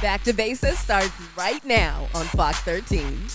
Back to Besa starts right now on Fox 13.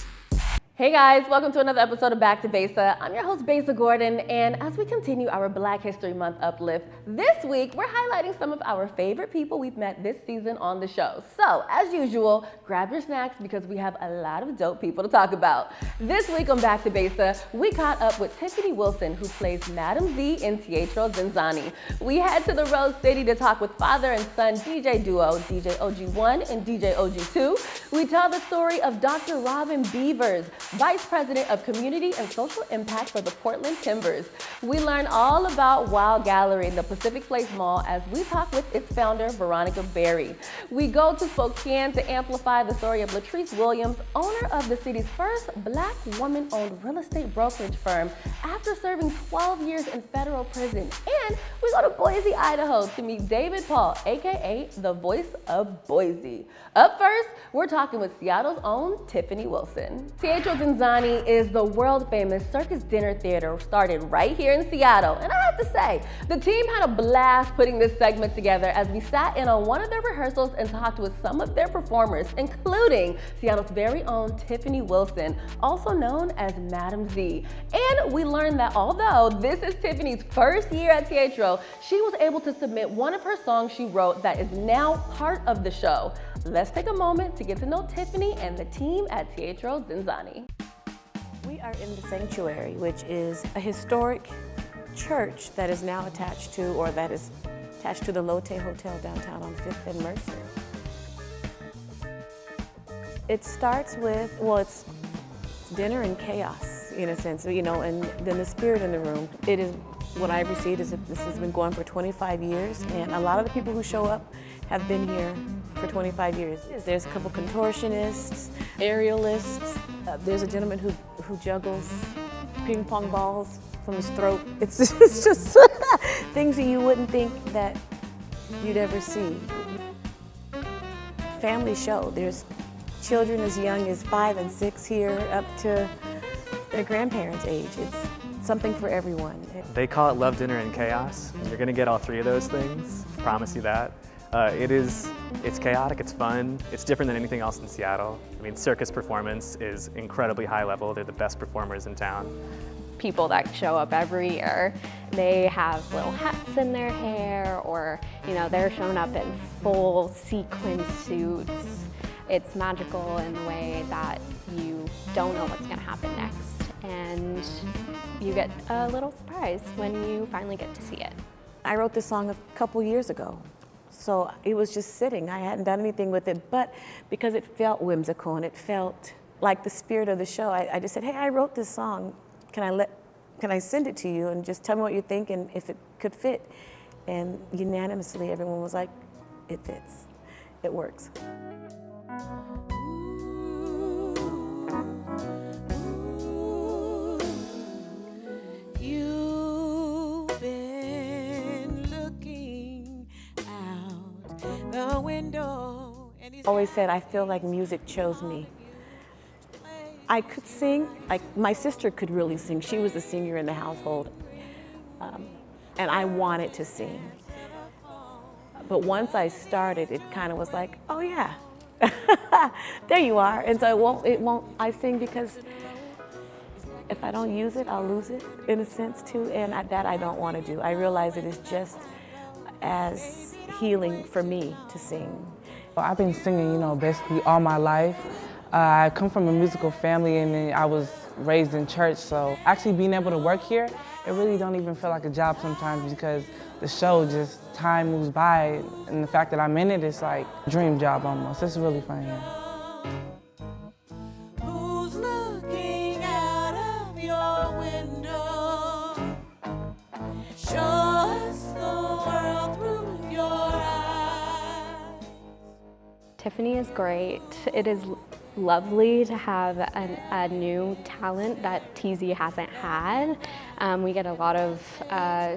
Hey guys, welcome to another episode of Back to Besa. I'm your host, Besa Gordon, and as we continue our Black History Month uplift, this week we're highlighting some of our favorite people we've met this season on the show. So, as usual, grab your snacks because we have a lot of dope people to talk about. This week on Back to Besa, we caught up with Tiffany Willison, who plays Madam Z in Teatro Zinzanni. We head to the Rose City to talk with father and son DJ duo, DJ OG1 and DJ OG2. We tell the story of Dr. Robin Beavers, Vice President of Community and Social Impact for the Portland Timbers. We learn all about Wow Gallery in the Pacific Place Mall as we talk with its founder, Veronica Very. We go to Spokane to amplify the story of Latrice Williams, owner of the city's first Black woman-owned real estate brokerage firm, after serving 12 years in federal prison. And we go to Boise, Idaho to meet David Paul, aka the Voice of Boise. Up first, we're talking with Seattle's own Tiffany Willison. Teatro Zinzanni is the world-famous circus dinner theater started right here in Seattle. And I have to say, the team had a blast putting this segment together as we sat in on one of their rehearsals and talked with some of their performers, including Seattle's very own Tiffany Willison, also known as Madam Z. And we learned that although this is Tiffany's first year at Teatro, she was able to submit one of her songs she wrote that is now part of the show. Let's take a moment to get to know Tiffany and the team at Teatro Zinzanni. We are in the Sanctuary, which is a historic church that is now attached to, or that is attached to the Lotte Hotel downtown on 5th and Mercer. It starts with, well, it's dinner and chaos in a sense, you know, and then the spirit in the room. It is, what I've received is that this has been going for 25 years, and a lot of the people who show up have been here for 25 years. There's a couple contortionists, aerialists. There's a gentleman who juggles ping pong balls from his throat. It's just things that you wouldn't think that you'd ever see. Family show. There's children as young as 5 and 6 here up to their grandparents' age. It's something for everyone. They call it love, dinner, and chaos. You're gonna get all three of those things, promise you that. It's chaotic, it's fun, it's different than anything else in Seattle. I mean, circus performance is incredibly high level. They're the best performers in town. People that show up every year, they have little hats in their hair, or they're showing up in full sequin suits. It's magical in the way that you don't know what's gonna happen next, and you get a little surprise when you finally get to see it. I wrote this song a couple years ago. So it was just sitting. I hadn't done anything with it, but because it felt whimsical and it felt like the spirit of the show, I just said, hey, I wrote this song. Can I send it to you and just tell me what you think and if it could fit? And unanimously, everyone was like, it fits. It works. The window. I always said, I feel like music chose me. I could sing, my sister could really sing. She was the singer in the household. And I wanted to sing. But once I started, it kind of was like, oh yeah, there you are. And so I sing because if I don't use it, I'll lose it in a sense too. And that I don't want to do. I realize it is just as healing for me to sing. I've been singing, basically all my life. I come from a musical family and then I was raised in church, so actually being able to work here, it really don't even feel like a job sometimes because the show just, time moves by and the fact that I'm in it, it's like a dream job almost. It's really fun here. Who's looking out of your window? Show us the world through your eyes. Tiffany is great. It is lovely to have a new talent that TZ hasn't had. We get a lot of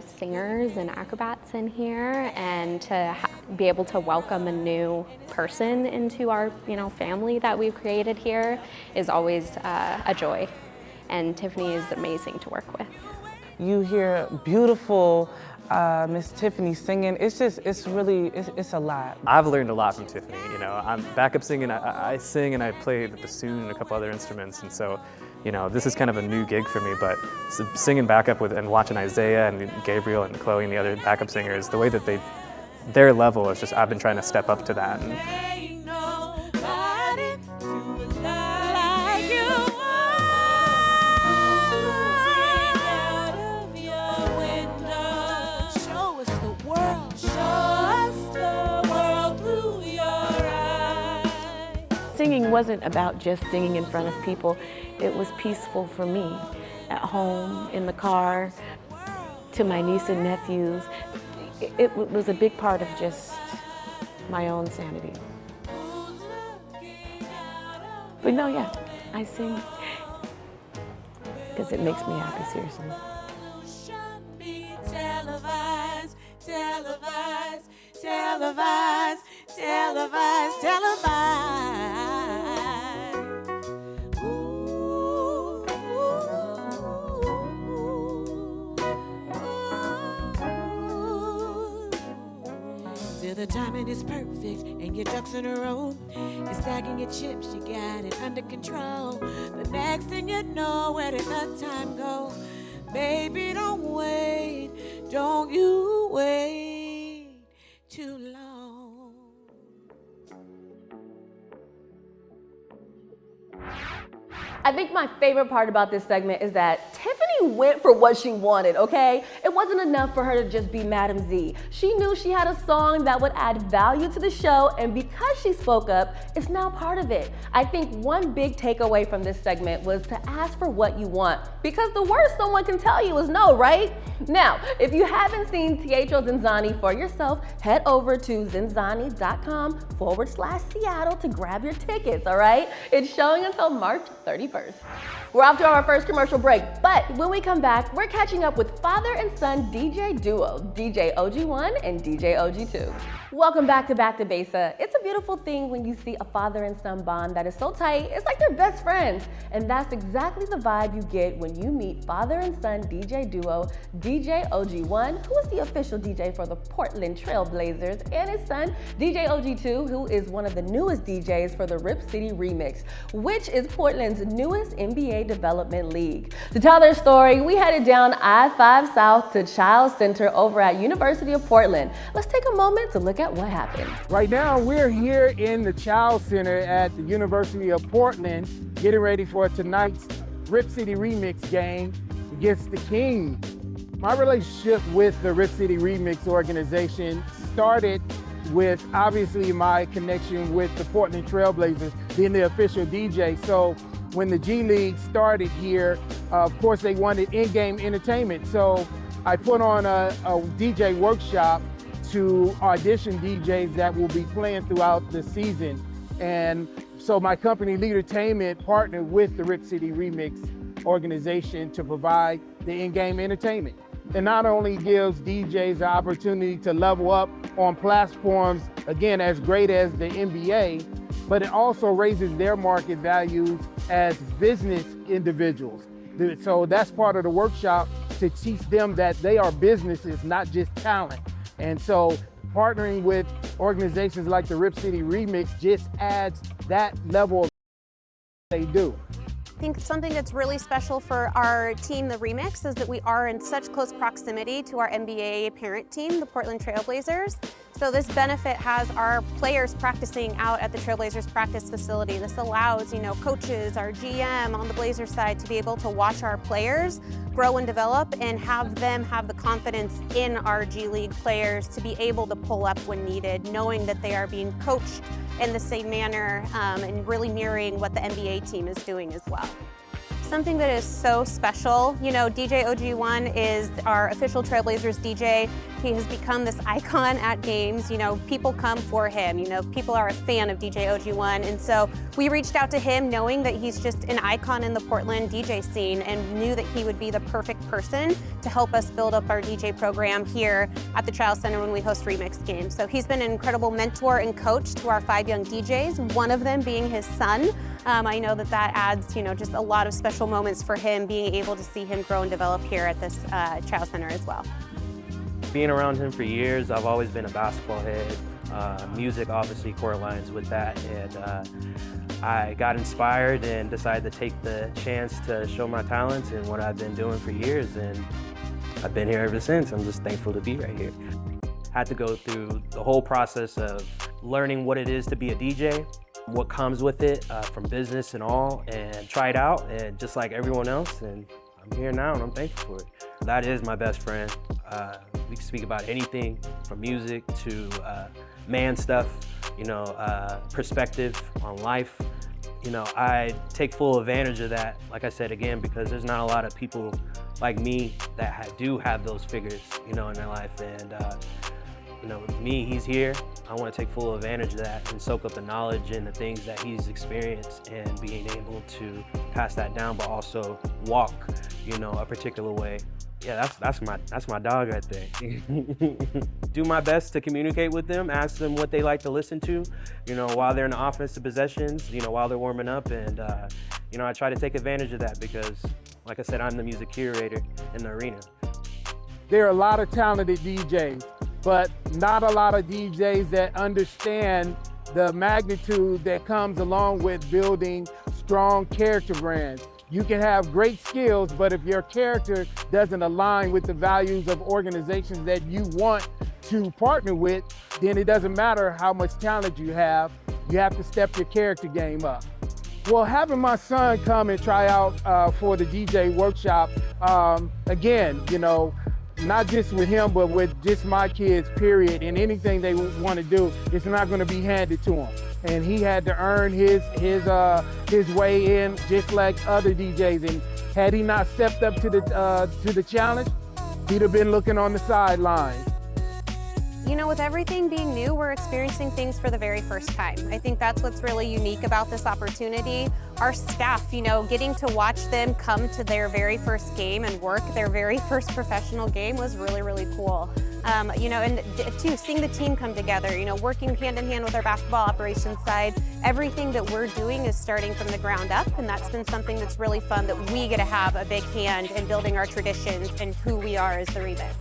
singers and acrobats in here, and to be able to welcome a new person into our family that we've created here is always a joy. And Tiffany is amazing to work with. you hear beautiful Miss Tiffany singing. It's just, it's a lot. I've learned a lot from Tiffany. You know, I'm backup singing. I sing and I play the bassoon and a couple other instruments, and so, you know, this is kind of a new gig for me. But singing backup with and watching Isaiah and Gabriel and Chloe and the other backup singers, the way that their level is just, I've been trying to step up to that. And Ain't nobody do it like you out of your window. Show us the world. Show us the world through your eyes. Singing wasn't about just singing in front of people. It was peaceful for me, at home, in the car, to my niece and nephews. It was a big part of just my own sanity. But no, yeah, I sing because it makes me happy, seriously. Televised, televised, televised, televised, televised. Till the timing is perfect and your ducks in a row. You're stacking your chips, you got it under control. The next thing you know, where did the time go? Baby, don't wait, don't you wait too long. I think my favorite part about this segment is that Tiffany went for what she wanted, okay? It wasn't enough for her to just be Madam Z. She knew she had a song that would add value to the show, and because she spoke up, it's now part of it. I think one big takeaway from this segment was to ask for what you want, because the worst someone can tell you is no, right? Now, if you haven't seen Teatro Zinzanni for yourself, head over to zinzanni.com/Seattle to grab your tickets, all right? It's showing until March 31st. We're off to our first commercial break, but when we come back, we're catching up with father and son DJ duo, DJ OG1 and DJ OG2. Welcome back to Besa. It's a beautiful thing when you see a father and son bond that is so tight, it's like they're best friends. And that's exactly the vibe you get when you meet father and son DJ duo, DJ OG1, who is the official DJ for the Portland Trail Blazers, and his son, DJ OG2, who is one of the newest DJs for the Rip City Remix, which is Portland's newest NBA development league. To tell their story, we headed down I-5 South to Child Center over at University of Portland. Let's take a moment to look at what happened. Right now, we're here in the Child Center at the University of Portland, getting ready for tonight's Rip City Remix game against the Kings. My relationship with the Rip City Remix organization started with obviously my connection with the Portland Trail Blazers, being the official DJ. So when the G League started here, of course they wanted in-game entertainment. So I put on a DJ workshop to audition DJs that will be playing throughout the season. And so my company, Leadertainment, partnered with the Rip City Remix organization to provide the in-game entertainment. It not only gives DJs the opportunity to level up on platforms, again, as great as the NBA, but it also raises their market values as business individuals. So that's part of the workshop, to teach them that they are businesses, not just talent. And so partnering with organizations like the Rip City Remix just adds that level of they do. I think something that's really special for our team, the Remix, is that we are in such close proximity to our NBA parent team, the Portland Trail Blazers. So this benefit has our players practicing out at the Trailblazers practice facility. This allows, coaches, our GM on the Blazers side to be able to watch our players grow and develop and have them have the confidence in our G League players to be able to pull up when needed, knowing that they are being coached in the same manner and really mirroring what the NBA team is doing as well. Something that is so special, DJ OG1 is our official Trailblazers DJ. He has become this icon at games. People come for him. People are a fan of DJ OG1. And so we reached out to him knowing that he's just an icon in the Portland DJ scene and knew that he would be the perfect person to help us build up our DJ program here at the Child Center when we host Remix games. So he's been an incredible mentor and coach to our 5 young DJs, one of them being his son. I know that that adds, just a lot of special moments for him, being able to see him grow and develop here at this Child Center as well. Being around him for years, I've always been a basketball head. Music obviously correlates with that, and I got inspired and decided to take the chance to show my talents and what I've been doing for years, and I've been here ever since. I'm just thankful to be right here. Had to go through the whole process of learning what it is to be a DJ, what comes with it from business and all, and try it out, and just like everyone else, and I'm here now and I'm thankful for it. That is my best friend. We can speak about anything from music to man stuff, perspective on life. I take full advantage of that, like I said again, because there's not a lot of people like me that do have those figures, in their life. And with me, he's here. I want to take full advantage of that and soak up the knowledge and the things that he's experienced, and being able to pass that down, but also walk, a particular way. Yeah, that's my dog right there. Do my best to communicate with them, ask them what they like to listen to, while they're in the offensive possessions, while they're warming up, and I try to take advantage of that because, like I said, I'm the music curator in the arena. There are a lot of talented DJs, but not a lot of DJs that understand the magnitude that comes along with building strong character brands. You can have great skills, but if your character doesn't align with the values of organizations that you want to partner with, then it doesn't matter how much talent you have to step your character game up. Well, having my son come and try out for the DJ workshop, again, not just with him, but with just my kids, period, and anything they want to do, it's not going to be handed to them. And he had to earn his way in, just like other DJs. And had he not stepped up to the challenge, he'd have been looking on the sidelines. With everything being new, we're experiencing things for the very first time. I think that's what's really unique about this opportunity. Our staff, getting to watch them come to their very first game and work their very first professional game was really, really cool. And to seeing the team come together, working hand in hand with our basketball operations side, everything that we're doing is starting from the ground up, and that's been something that's really fun, that we get to have a big hand in building our traditions and who we are as the Remix.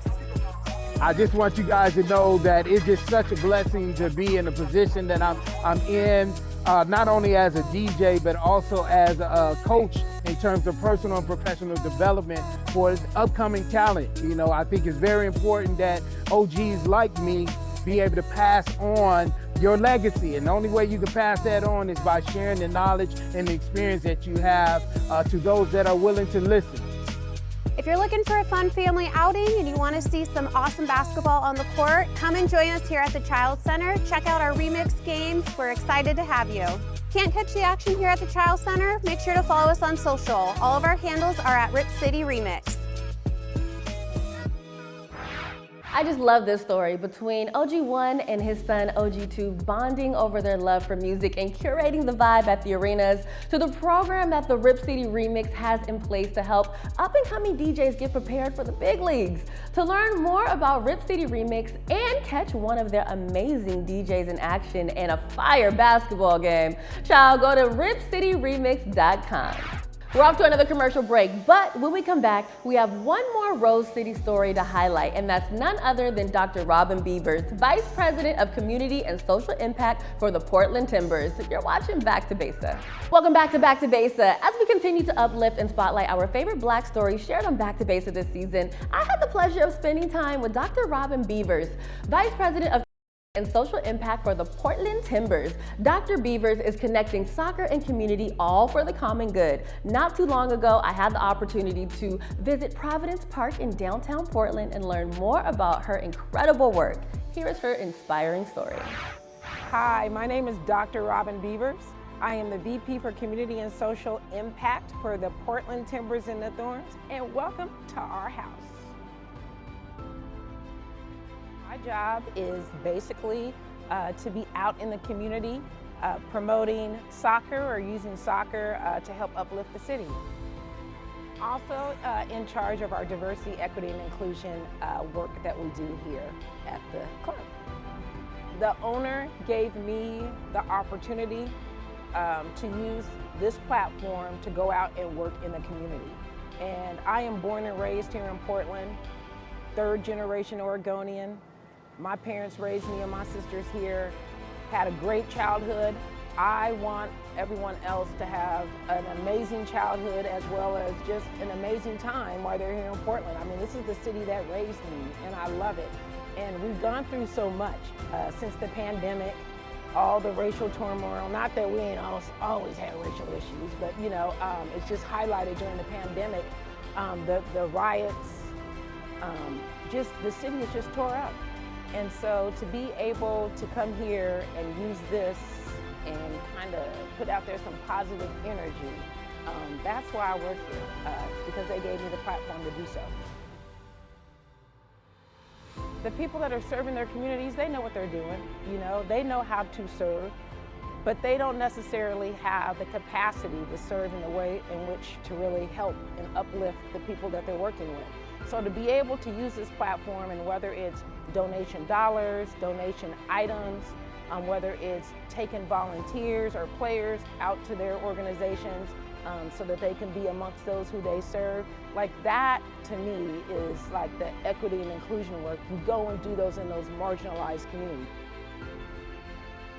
I just want you guys to know that it's just such a blessing to be in the position that I'm in, not only as a DJ, but also as a coach in terms of personal and professional development for upcoming talent. I think it's very important that OGs like me be able to pass on your legacy. And the only way you can pass that on is by sharing the knowledge and the experience that you have to those that are willing to listen. If you're looking for a fun family outing and you want to see some awesome basketball on the court, come and join us here at the Child Center. Check out our Remix games. We're excited to have you. Can't catch the action here at the Child Center? Make sure to follow us on social. All of our handles are at Rip City Remix. I just love this story between OG1 and his son OG2 bonding over their love for music and curating the vibe at the arenas, to the program that the Rip City Remix has in place to help up-and-coming DJs get prepared for the big leagues. To learn more about Rip City Remix and catch one of their amazing DJs in action and a fire basketball game, child, go to ripcityremix.com. We're off to another commercial break, but when we come back, we have one more Rose City story to highlight, and that's none other than Dr. Robin Beavers, Vice President of Community and Social Impact for the Portland Timbers. You're watching Back to Besa. Welcome back to Besa. As we continue to uplift and spotlight our favorite Black stories shared on Back to Besa this season, I had the pleasure of spending time with Dr. Robin Beavers, Vice President of and Social Impact for the Portland Timbers. Dr. Beavers is connecting soccer and community, all for the common good. Not too long ago, I had the opportunity to visit Providence Park in downtown Portland and learn more about her incredible work. Here is her inspiring story. Hi, my name is Dr. Robin Beavers. I am the VP for Community and Social Impact for the Portland Timbers and the Thorns, and welcome to our house. My job is basically to be out in the community promoting soccer or using soccer to help uplift the city. Also in charge of our diversity, equity, and inclusion work that we do here at the club. The owner gave me the opportunity to use this platform to go out and work in the community. And I am born and raised here in Portland, third generation Oregonian. My parents raised me and my sisters here, had a great childhood. I want everyone else to have an amazing childhood as well as just an amazing time while they're here in Portland. I mean, this is the city that raised me, and I love it. And we've gone through so much since the pandemic, all the racial turmoil. Not that we ain't always had racial issues, but you know, it's just highlighted during the pandemic. The riots, just the city is just tore up. And so to be able to come here and use this and kind of put out there some positive energy, that's why I work here, because they gave me the platform to do so. The people that are serving their communities, they know what they're doing, you know, they know how to serve, but they don't necessarily have the capacity to serve in the way in which to really help and uplift the people that they're working with. So to be able to use this platform, and whether it's donation dollars, donation items, whether it's taking volunteers or players out to their organizations so that they can be amongst those who they serve, like that to me is like the equity and inclusion work. You go and do those in those marginalized communities.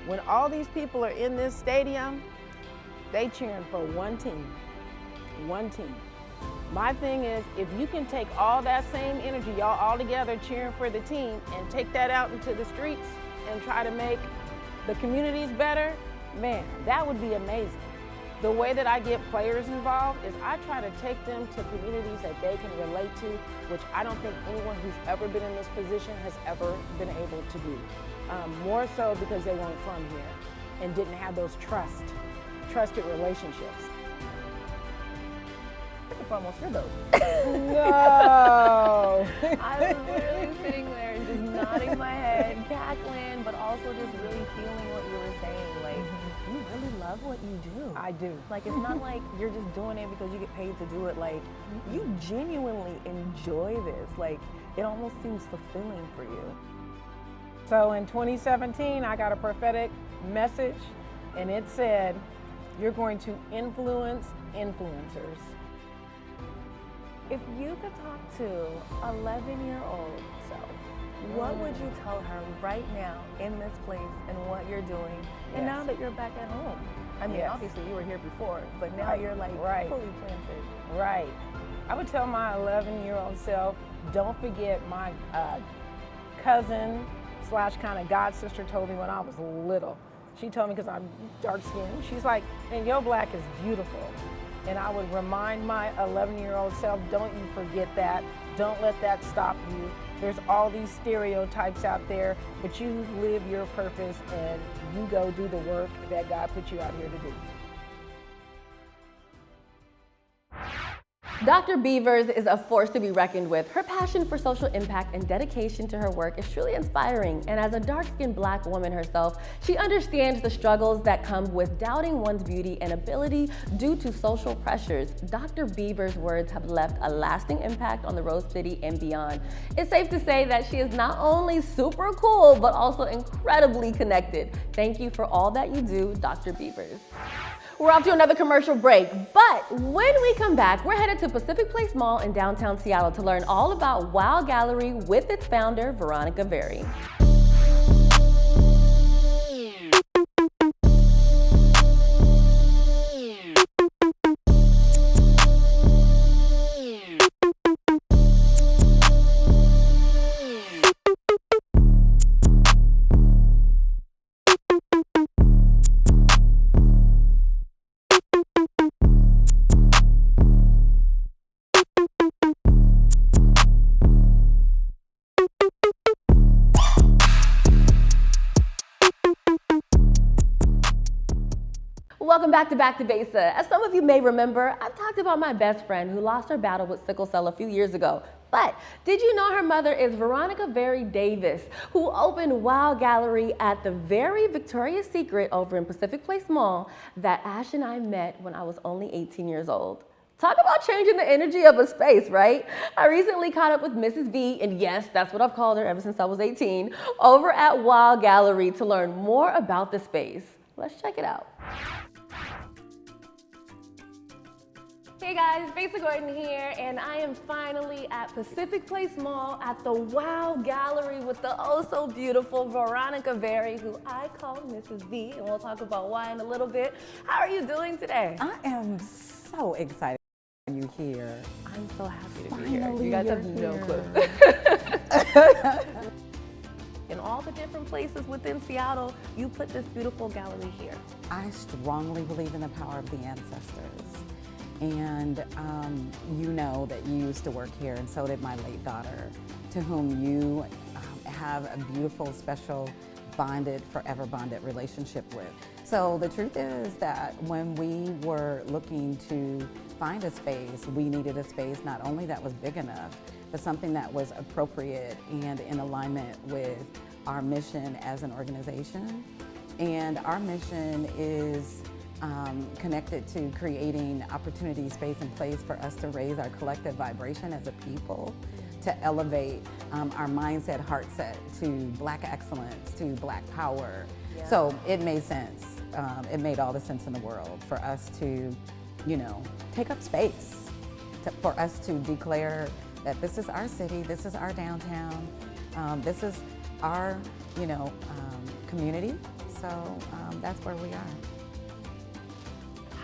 When all these people are in this stadium, they cheering for one team, one team. My thing is, if you can take all that same energy, y'all all together cheering for the team, and take that out into the streets and try to make the communities better, man, that would be amazing. The way that I get players involved is I try to take them to communities that they can relate to, which I don't think anyone who's ever been in this position has ever been able to do. More so because they weren't from here and didn't have those trusted relationships. Almost hear those. No. I was literally sitting there and just nodding my head, cackling, but also just really feeling what you were saying. Like, you really love what you do. I do. Like, it's not like you're just doing it because you get paid to do it. Like, you genuinely enjoy this. Like, it almost seems fulfilling for you. So in 2017, I got a prophetic message, and it said, you're going to influence influencers. If you could talk to 11-year-old self, what would you tell her right now in this place and what you're doing? And now that you're back at home, I mean, obviously you were here before, but now you're like fully planted. Right. I would tell my 11-year-old self, don't forget my cousin / kind of god sister told me when I was little. She told me, because I'm dark skinned, she's like, and your black is beautiful. And I would remind my 11-year-old self, don't you forget that. Don't let that stop you. There's all these stereotypes out there, but you live your purpose and you go do the work that God put you out here to do. Dr. Beavers is a force to be reckoned with. Her passion for social impact and dedication to her work is truly inspiring. And as a dark-skinned Black woman herself, she understands the struggles that come with doubting one's beauty and ability due to social pressures. Dr. Beavers' words have left a lasting impact on the Rose City and beyond. It's safe to say that she is not only super cool, but also incredibly connected. Thank you for all that you do, Dr. Beavers. We're off to another commercial break, but when we come back, we're headed to Pacific Place Mall in downtown Seattle to learn all about Wow Gallery with its founder, Veronica Very. Welcome back to Besa. As some of you may remember, I've talked about my best friend who lost her battle with sickle cell a few years ago. But did you know her mother is Veronica Very Davis, who opened Wow Gallery at the very Victoria's Secret over in Pacific Place Mall that Ash and I met when I was only 18 years old. Talk about changing the energy of a space, right? I recently caught up with Mrs. V, and yes, that's what I've called her ever since I was 18, over at Wow Gallery to learn more about the space. Let's check it out. Hey guys, Besa Gordon here, and I am finally at Pacific Place Mall at the Wow Gallery with the oh so beautiful Veronica Very, who I call Mrs. V, and we'll talk about why in a little bit. How are you doing today? I am so excited you're here. I'm so happy to be Finally, here. You guys have you're no here. clue. In all the different places within Seattle, you put this beautiful gallery here. I strongly believe in the power of the ancestors. And you know that you used to work here, and so did my late daughter, to whom you have a beautiful, special, bonded, forever bonded relationship with. So the truth is that when we were looking to find a space, we needed a space not only that was big enough, but something that was appropriate and in alignment with our mission as an organization. And our mission is connected to creating opportunity, space, and place for us to raise our collective vibration as a people, to elevate our mindset, heart set to Black excellence, to Black power. Yeah. So it made sense. It made all the sense in the world for us to, you know, take up space, for us to declare that this is our city, this is our downtown, this is our, you know, community. So that's where we are.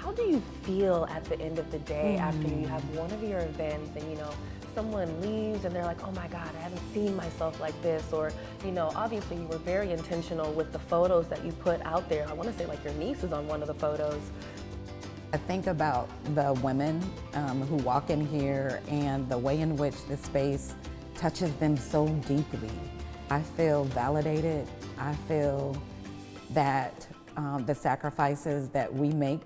How do you feel at the end of the day after you have one of your events and, you know, someone leaves and they're like, oh my God, I haven't seen myself like this? Or, you know, obviously you were very intentional with the photos that you put out there. I want to say like your niece is on one of the photos. I think about the women who walk in here and the way in which this space touches them so deeply. I feel validated. I feel that the sacrifices that we make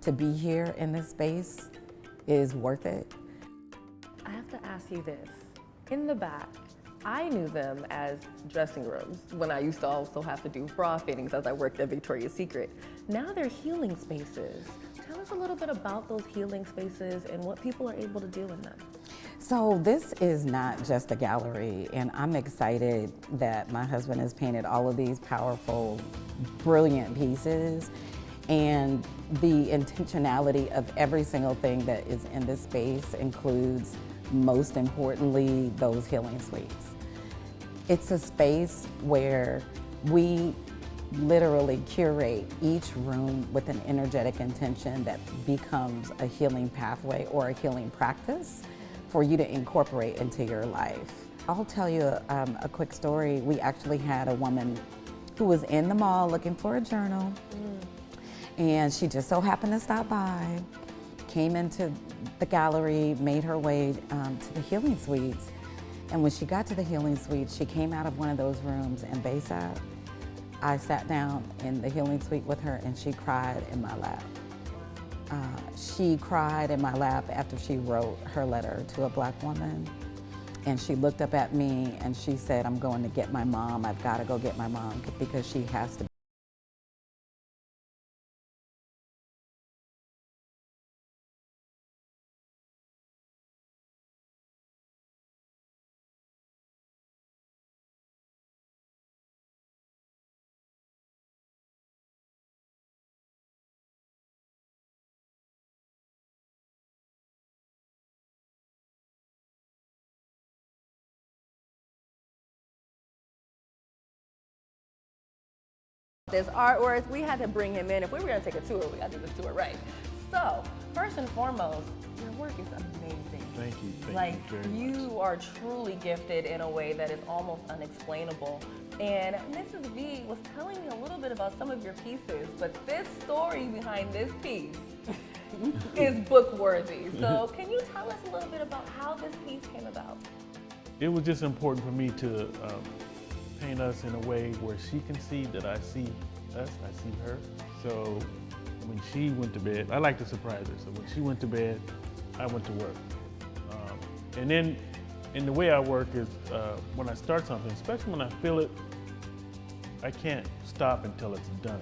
to be here in this space is worth it. I have to ask you this. In the back, I knew them as dressing rooms when I used to also have to do bra fittings as I worked at Victoria's Secret. Now they're healing spaces. Tell us a little bit about those healing spaces and what people are able to do in them. So this is not just a gallery, and I'm excited that my husband has painted all of these powerful, brilliant pieces. And the intentionality of every single thing that is in this space includes, most importantly, those healing suites. It's a space where we literally curate each room with an energetic intention that becomes a healing pathway or a healing practice for you to incorporate into your life. I'll tell you a quick story. We actually had a woman who was in the mall looking for a journal. And she just so happened to stop by, came into the gallery, made her way to the healing suites. And when she got to the healing suites, she came out of one of those rooms and Besa, I sat down in the healing suite with her and she cried in my lap. She cried in my lap after she wrote her letter to a Black woman. And she looked up at me and she said, I'm going to get my mom. I've got to go get my mom because she has to. This artwork, we had to bring him in. If we were gonna take a tour, we gotta do this tour right. So, first and foremost, your work is amazing. Thank you. Like, Thank you very much. you are truly gifted in a way that is almost unexplainable. And Mrs. V was telling me a little bit about some of your pieces, but this story behind this piece is book worthy. So can you tell us a little bit about how this piece came about? It was just important for me to paint us in a way where she can see that I see us, I see her. So when she went to bed, I like to surprise her. So when she went to bed, I went to work. And then, the way I work is when I start something, especially when I feel it, I can't stop until it's done.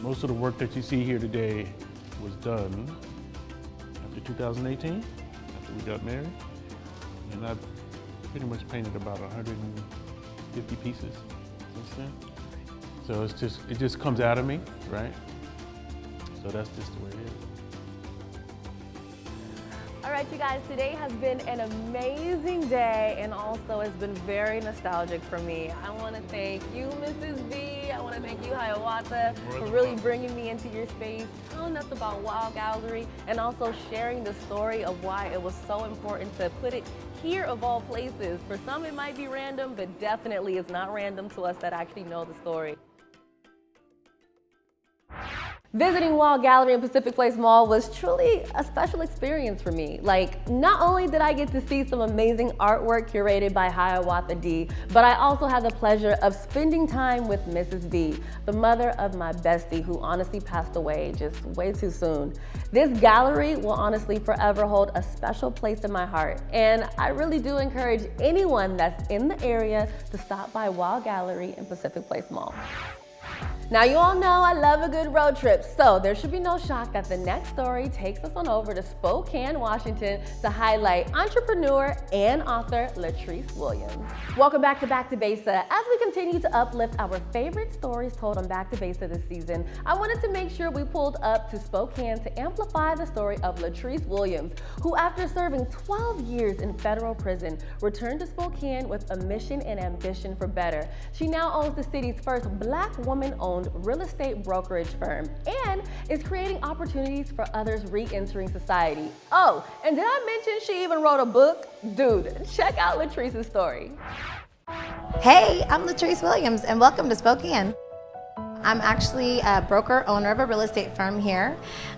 Most of the work that you see here today was done after 2018, after we got married. And I've pretty much painted about 150 pieces since then. So it just comes out of me, right? So that's just the way it is. All right, you guys, today has been an amazing day and also it's been very nostalgic for me. I want to thank you, Mrs. V. I want to thank you, Hiawatha, for really bringing me into your space, telling us about Wow Gallery, and also sharing the story of why it was so important to put it here of all places. For some, it might be random, but definitely it's not random to us that actually know the story. Visiting Wow Gallery in Pacific Place Mall was truly a special experience for me. Like, not only did I get to see some amazing artwork curated by Hiawatha D, but I also had the pleasure of spending time with Mrs. V, the mother of my bestie who honestly passed away just way too soon. This gallery will honestly forever hold a special place in my heart, and I really do encourage anyone that's in the area to stop by Wow Gallery in Pacific Place Mall. Now, you all know I love a good road trip, so there should be no shock that the next story takes us on over to Spokane, Washington to highlight entrepreneur and author Latrice Williams. Welcome back to Besa. As we continue to uplift our favorite stories told on Back to Besa this season, I wanted to make sure we pulled up to Spokane to amplify the story of Latrice Williams, who after serving 12 years in federal prison, returned to Spokane with a mission and ambition for better. She now owns the city's first Black woman-owned real estate brokerage firm and is creating opportunities for others re-entering society. Oh, and did I mention she even wrote a book? Dude, check out Latrice's story. Hey, I'm Latrice Williams and welcome to Spokane. I'm actually a broker owner of a real estate firm here.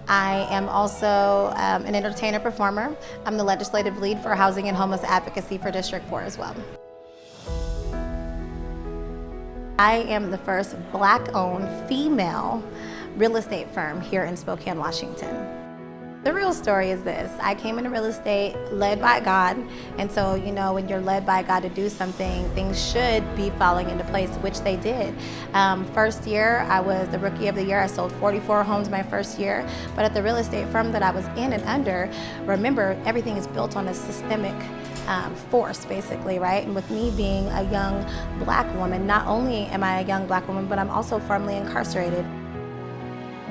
I am also an entertainer performer. I'm the legislative lead for housing and homeless advocacy for District 4 as well. I am the first Black-owned female real estate firm here in Spokane, Washington. The real story is this: I came into real estate led by God, and so, you know, when you're led by God to do something, things should be falling into place, which they did. First year, I was the Rookie of the Year. I sold 44 homes my first year, but at the real estate firm that I was in and under, remember, everything is built on a systemic force, basically, right? And with me being a young Black woman, not only am I a young Black woman, but I'm also firmly incarcerated.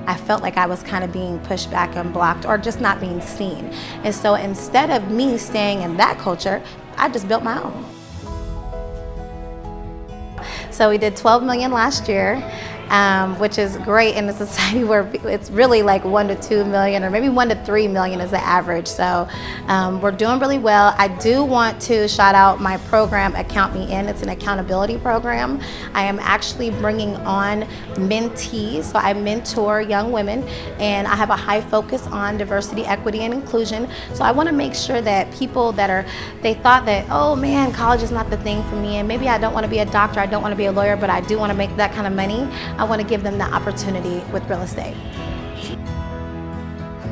I felt like I was kind of being pushed back and blocked or just not being seen. And so instead of me staying in that culture, I just built my own. So we did 12 million last year, which is great in a society where it's really like 1 to 2 million or maybe 1 to 3 million is the average. So we're doing really well. I do want to shout out my program, Account Me In. It's an accountability program. I am actually bringing on mentees. So I mentor young women and I have a high focus on diversity, equity, and inclusion. So I want to make sure that people that they thought that, oh man, college is not the thing for me and maybe I don't want to be a doctor, I don't want to be a lawyer, but I do want to make that kind of money. I want to give them the opportunity with real estate.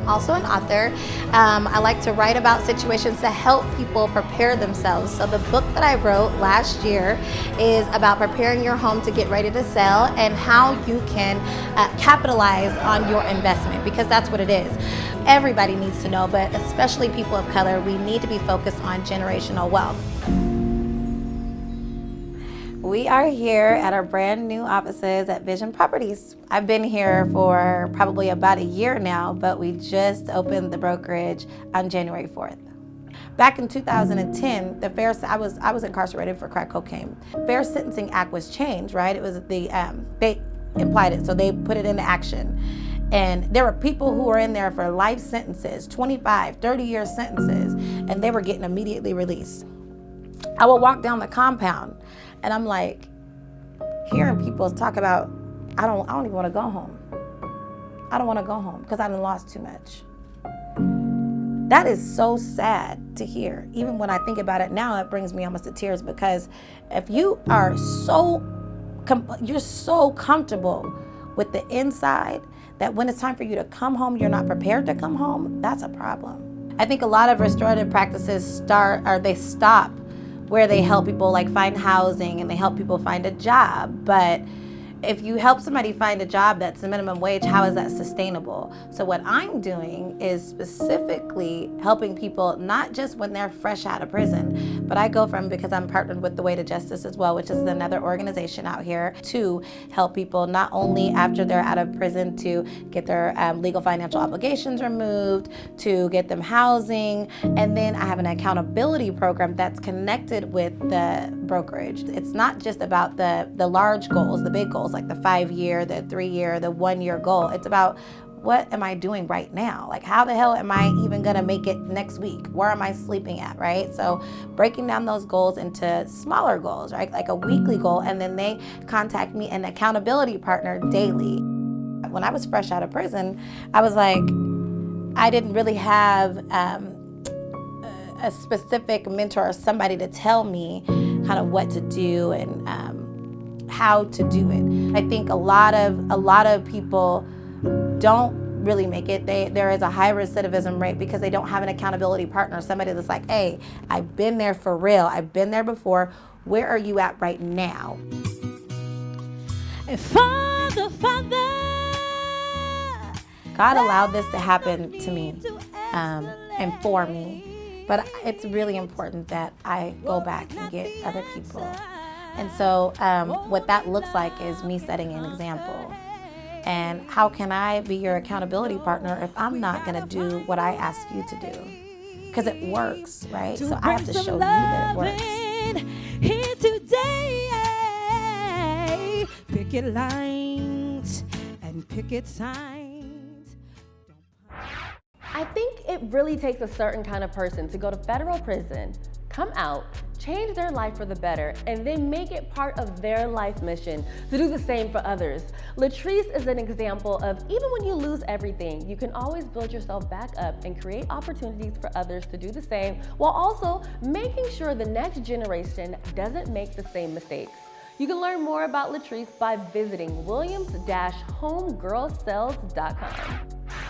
Also an author. I like to write about situations to help people prepare themselves. So the book that I wrote last year is about preparing your home to get ready to sell and how you can capitalize on your investment, because that's what it is. Everybody needs to know, but especially people of color, we need to be focused on generational wealth. We are here at our brand new offices at Vision Properties. I've been here for probably about a year now, but we just opened the brokerage on January 4th. Back in 2010, I was incarcerated for crack cocaine. Fair Sentencing Act was changed, right? It was they implied it, so they put it into action. And there were people who were in there for life sentences, 25, 30-year sentences, and they were getting immediately released. I would walk down the compound and I'm like, hearing people talk about, I don't even want to go home. I don't want to go home because I done lost too much. That is so sad to hear. Even when I think about it now, it brings me almost to tears, because if you are you're so comfortable with the inside that when it's time for you to come home, you're not prepared to come home, that's a problem. I think a lot of restorative practices stop where they help people like find housing and they help people find a job, but if you help somebody find a job that's the minimum wage, how is that sustainable? So what I'm doing is specifically helping people, not just when they're fresh out of prison, but I go from, because I'm partnered with the Way to Justice as well, which is another organization out here, to help people not only after they're out of prison to get their legal financial obligations removed, to get them housing, and then I have an accountability program that's connected with the brokerage. It's not just about the large goals, the big goals, like the 5-year, the 3-year, the 1-year goal. It's about, what am I doing right now? Like, how the hell am I even gonna make it next week? Where am I sleeping at, right? So breaking down those goals into smaller goals, right? Like a weekly goal, and then they contact me, an accountability partner, daily. When I was fresh out of prison, I was like, I didn't really have a specific mentor or somebody to tell me kind of what to do and how to do it. I think a lot of people don't really make it. There is a high recidivism rate because they don't have an accountability partner, somebody that's like, hey, I've been there for real. I've been there before. Where are you at right now? Father, God allowed this to happen to me and for me, but it's really important that I go back and get other people. And so what that looks like is me setting an example. And how can I be your accountability partner if I'm not gonna do what I ask you to do? Because it works, right? So I have to show you that it works. Here today, picket lines and picket signs. I think it really takes a certain kind of person to go to federal prison, come out, change their life for the better, and then make it part of their life mission to do the same for others. Latrice is an example of, even when you lose everything, you can always build yourself back up and create opportunities for others to do the same, while also making sure the next generation doesn't make the same mistakes. You can learn more about Latrice by visiting williams-homegirlcells.com.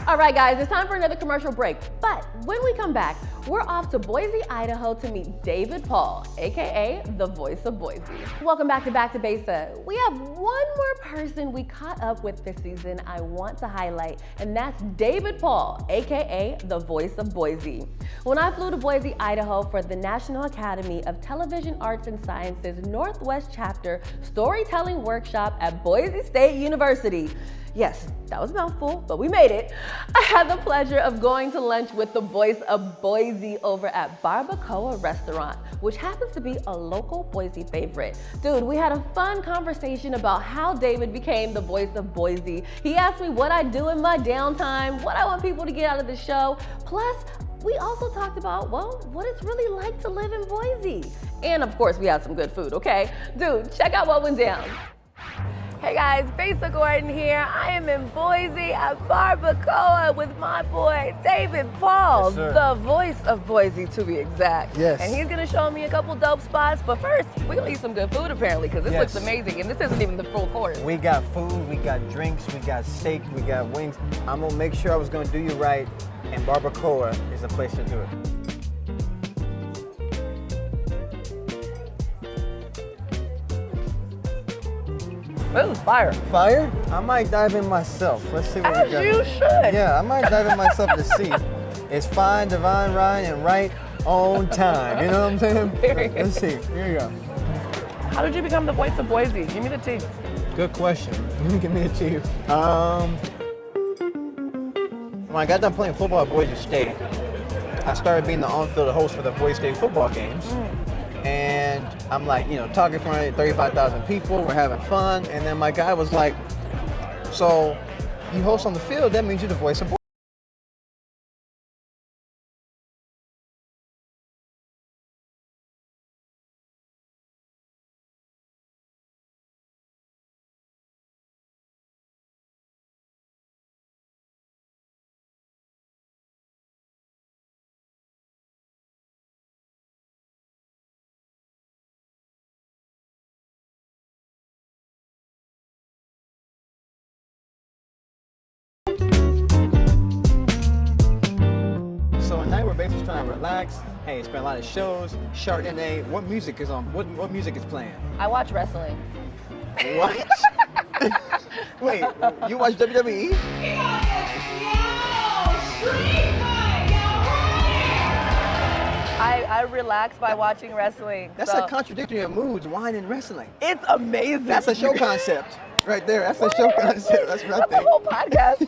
All right, guys, it's time for another commercial break. But when we come back, we're off to Boise, Idaho to meet David Paul, AKA the Voice of Boise. Welcome back to Besa. We have one more person we caught up with this season I want to highlight, and that's David Paul, AKA the Voice of Boise. When I flew to Boise, Idaho for the National Academy of Television Arts and Sciences Northwest Chapter Storytelling Workshop at Boise State University, yes, that was a mouthful, but we made it. I had the pleasure of going to lunch with the Voice of Boise over at Barbacoa Restaurant, which happens to be a local Boise favorite. Dude, we had a fun conversation about how David became the Voice of Boise. He asked me what I do in my downtime, what I want people to get out of the show. Plus, we also talked about, well, what it's really like to live in Boise. And of course, we had some good food, okay? Dude, check out what went down. Hey guys, Besa Gordon here. I am in Boise at Barbacoa with my boy, David Paul, Yes, the Voice of Boise to be exact. Yes. And he's gonna show me a couple dope spots, but first, we're gonna eat some good food apparently, because this looks amazing, and this isn't even the full course. We got food, we got drinks, we got steak, we got wings. I'm gonna make sure I was gonna do you right, and Barbacoa is the place to do it. This is fire. Fire? I might dive in myself. Let's see what we got. As you should. Yeah, I might dive in myself to see. It's fine, divine, right, and right on time. You know what I'm saying? Period. Let's see. Here you go. How did you become the Voice of Boise? Give me the tea. Good question. Give me a tea. When I got done playing football at Boise State, I started being the on-field host for the Boise State football games. And I'm like, talking in front of 35,000 people, we're having fun. And then my guy was like, so you host on the field, that means you're the Voice of Boise. So at night we're basically trying to relax. Hey, it's been a lot of shows. Chardonnay. What music is on? What music is playing? I watch wrestling. What? Wait, you watch WWE? I relax by watching wrestling. That's so. a contradictory of moods, wine and wrestling. It's amazing. That's a show concept right there. That's a show concept. That's what I think. A whole podcast.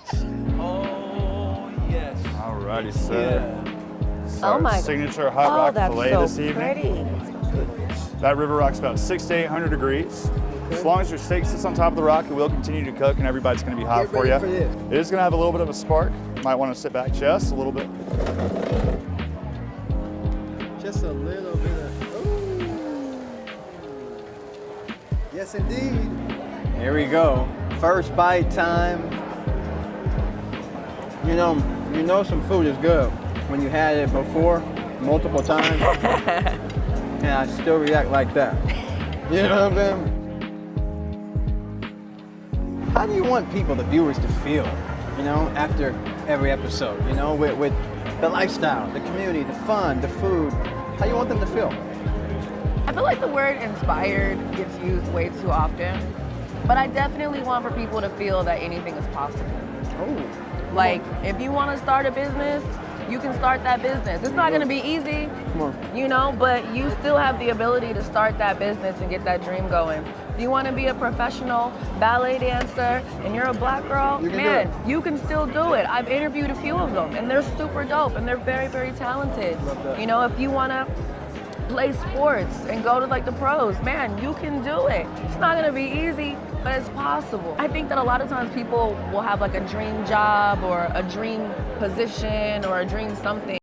Oh, yes. Alrighty, so. Oh my. Signature hot rock that's fillet so this evening. pretty. That river rock's about 600 to 800 degrees. As long as your steak sits on top of the rock, it will continue to cook and every bite's gonna be hot for you. It is gonna have a little bit of a spark. Might wanna sit back just a little bit. Just a little bit of, ooh. Yes, indeed. Here we go. First bite time. You know some food is good when you had it before multiple times. And I still react like that. You know what I'm saying? How do you want people, the viewers, to feel, after every episode, with the lifestyle, the community, the fun, the food? How do you want them to feel? I feel like the word inspired gets used way too often, but I definitely want for people to feel that anything is possible. Oh. Like, if you want to start a business, you can start that business. It's not going to be easy, but you still have the ability to start that business and get that dream going. If you want to be a professional ballet dancer and you're a black girl, man, you can still do it. I've interviewed a few of them and they're super dope and they're very, very talented. If you want to play sports and go to the pros, man, you can do it. It's not going to be easy, but it's possible. I think that a lot of times people will have a dream job or a dream position or a dream something.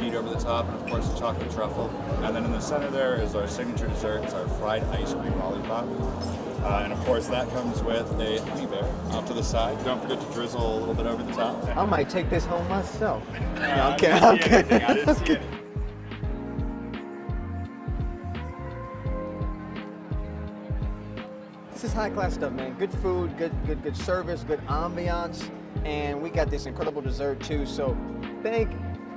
Over the top, and of course the chocolate truffle. And then in the center there is our signature dessert, it's our fried ice cream lollipop. And of course that comes with a honey bear off to the side. Don't forget to drizzle a little bit over the top. I might take this home myself. I didn't see anything. This is high class stuff, man. Good food, good service, good ambiance, and we got this incredible dessert too. So thank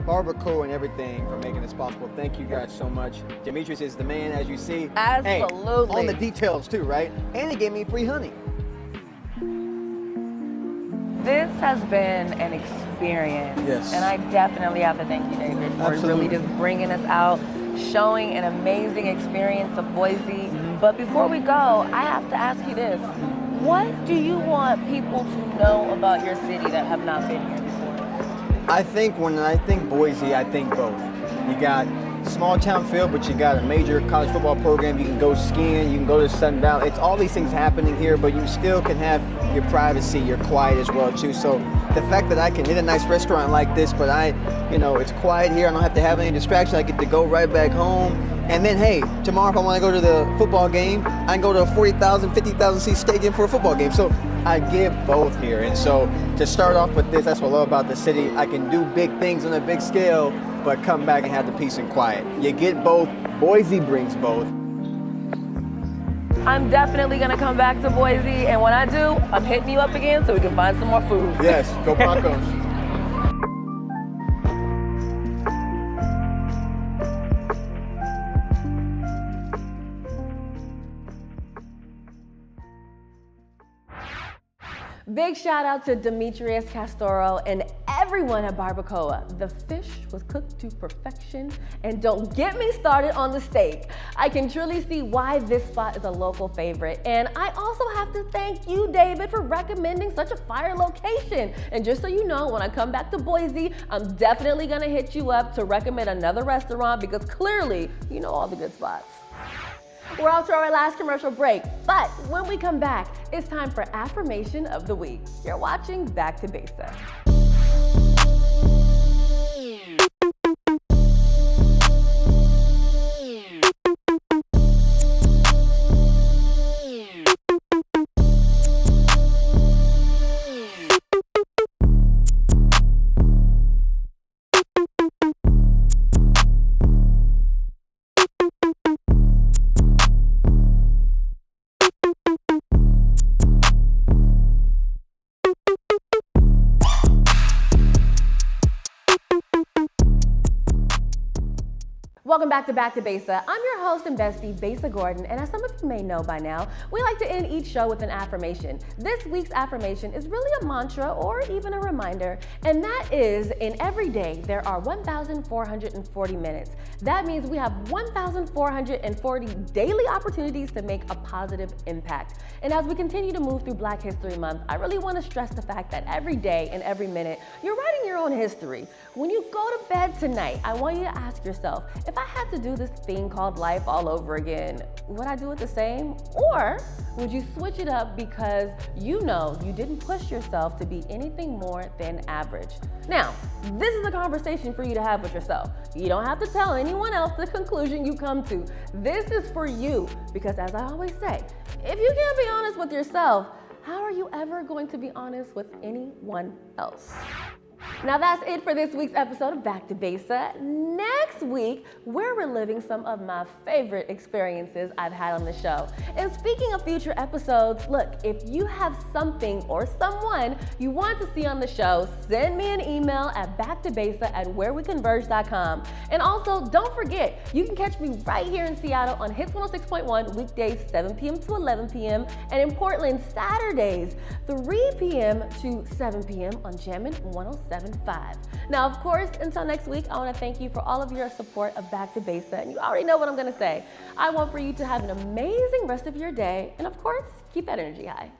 Barbacoa and everything for making this possible. Thank you guys so much. Demetrius is the man, as you see. Absolutely. Hey, on the details too, right? And he gave me free honey. This has been an experience. Yes. And I definitely have to thank you, David, for really just bringing us out, showing an amazing experience of Boise. But before we go, I have to ask you this. What do you want people to know about your city that have not been here before? I think when I think Boise, I think both. You got small town feel, but you got a major college football program. You can go skiing, you can go to Sun Valley. It's all these things happening here, but you still can have your privacy, your quiet as well too. So the fact that I can hit a nice restaurant like this, but it's quiet here, I don't have to have any distraction. I get to go right back home. And then, hey, tomorrow if I want to go to the football game, I can go to a 40,000, 50,000 seat stadium for a football game. So I give both here. And so to start off with this, that's what I love about the city. I can do big things on a big scale, but come back and have the peace and quiet. You get both. Boise brings both. I'm definitely going to come back to Boise. And when I do, I'm hitting you up again so we can find some more food. Yes, go Broncos. Big shout out to Demetrius Castoro and everyone at Barbacoa. The fish was cooked to perfection, and don't get me started on the steak. I can truly see why this spot is a local favorite. And I also have to thank you, David, for recommending such a fire location. And just so you know, when I come back to Boise, I'm definitely gonna hit you up to recommend another restaurant because clearly you know all the good spots. We're out to our last commercial break, but when we come back, it's time for Affirmation of the Week. You're watching Back to Besa. Welcome back to Besa. I'm your host and bestie, Besa Gordon, and as some of you may know by now, we like to end each show with an affirmation. This week's affirmation is really a mantra or even a reminder, and that is, in every day, there are 1,440 minutes. That means we have 1,440 daily opportunities to make a positive impact. And as we continue to move through Black History Month, I really want to stress the fact that every day and every minute, you're writing your own history. When you go to bed tonight, I want you to ask yourself, if I had to do this thing called life all over again, would I do it the same? Or would you switch it up because you know you didn't push yourself to be anything more than average? Now, this is a conversation for you to have with yourself. You don't have to tell anyone else the conclusion you come to. This is for you because, as I always say, if you can't be honest with yourself, how are you ever going to be honest with anyone else? Now that's it for this week's episode of Back to Besa. Next week, we're reliving some of my favorite experiences I've had on the show. And speaking of future episodes, look, if you have something or someone you want to see on the show, send me an email at backtobesa@whereweconverge.com. And also, don't forget, you can catch me right here in Seattle on Hits 106.1 weekdays 7 p.m. to 11 p.m. and in Portland Saturdays 3 p.m. to 7 p.m. on Jammin' 107.5. Now, of course, until next week, I want to thank you for all of your support of Back to Besa, and you already know what I'm going to say. I want for you to have an amazing rest of your day, and of course, keep that energy high.